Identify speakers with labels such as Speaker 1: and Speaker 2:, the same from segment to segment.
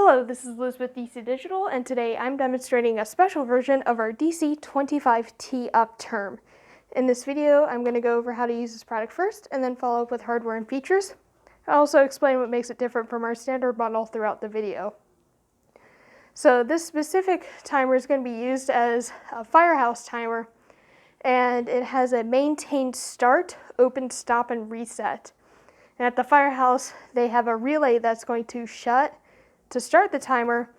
Speaker 1: Hello, this is Liz with DC Digital, and today I'm demonstrating a special version of our DC-25T-UP-TERM. In this video, I'm going to go over how to use this product first, and then follow up with hardware and features. I'll also explain what makes it different from our standard model throughout the video. So this specific timer is going to be used as a firehouse timer, and it has a maintained start, open, stop, and reset. And at the firehouse, they have a relay that's going to shut to start the timer,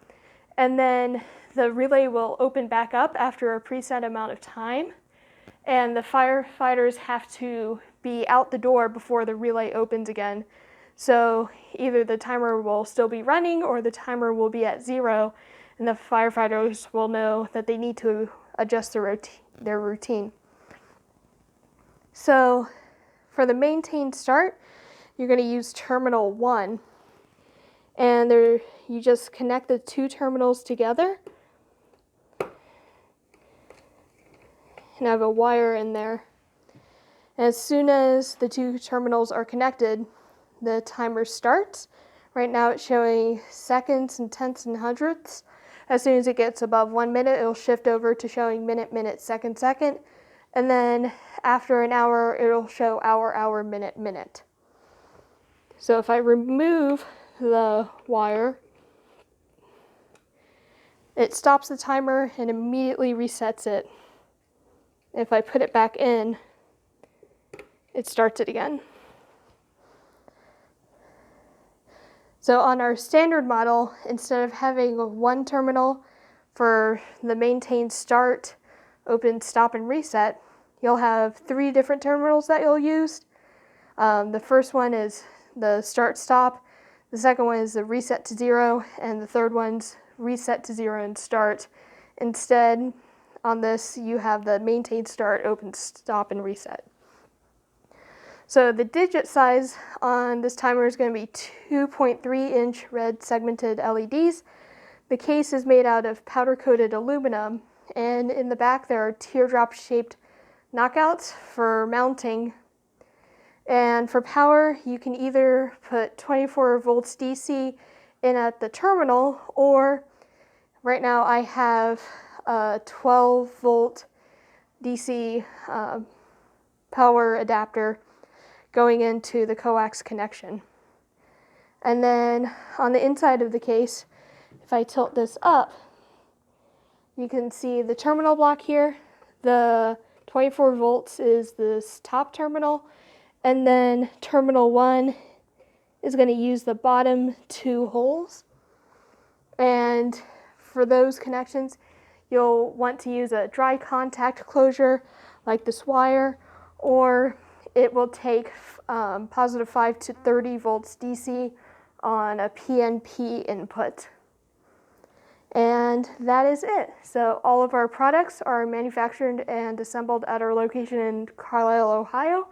Speaker 1: and then the relay will open back up after a preset amount of time, and the firefighters have to be out the door before the relay opens again. So either the timer will still be running or the timer will be at 0, and the firefighters will know that they need to adjust their routine. So for the maintained start, you're going to use terminal 1. And you just connect the two terminals together. And I have a wire in there. And as soon as the two terminals are connected, the timer starts. Right now it's showing seconds and tenths and hundredths. As soon as it gets above 1 minute, it'll shift over to showing minute, minute, second, second. And then after an hour, it'll show hour, hour, minute, minute. So if I remove the wire, it stops the timer and immediately resets it. If I put it back in, it starts it again. So on our standard model, instead of having one terminal for the maintained start, open, stop, and reset, you'll have 3 different terminals that you'll use. The first one is the start stop, the second one is the reset to 0, and the third one's reset to 0 and start. Instead, on this, you have the maintain start, open, stop, and reset. So the digit size on this timer is going to be 2.3-inch red segmented LEDs. The case is made out of powder-coated aluminum, and in the back there are teardrop-shaped knockouts for mounting. And for power, you can either put 24 volts DC in at the terminal, or right now I have a 12 volt DC power adapter going into the coax connection. And then on the inside of the case, if I tilt this up, you can see the terminal block here. The 24 volts is this top terminal, and then terminal 1 is going to use the bottom 2 holes. And for those connections, you'll want to use a dry contact closure like this wire, or it will take positive 5 to 30 volts DC on a PNP input. And that is it. So all of our products are manufactured and assembled at our location in Carlisle, Ohio.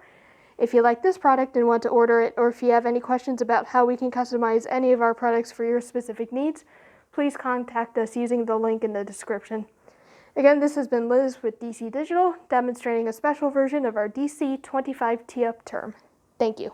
Speaker 1: If you like this product and want to order it, or if you have any questions about how we can customize any of our products for your specific needs, please contact us using the link in the description. Again, this has been Liz with DC Digital, demonstrating a special version of our DC-25T-UP-TERM. Thank you.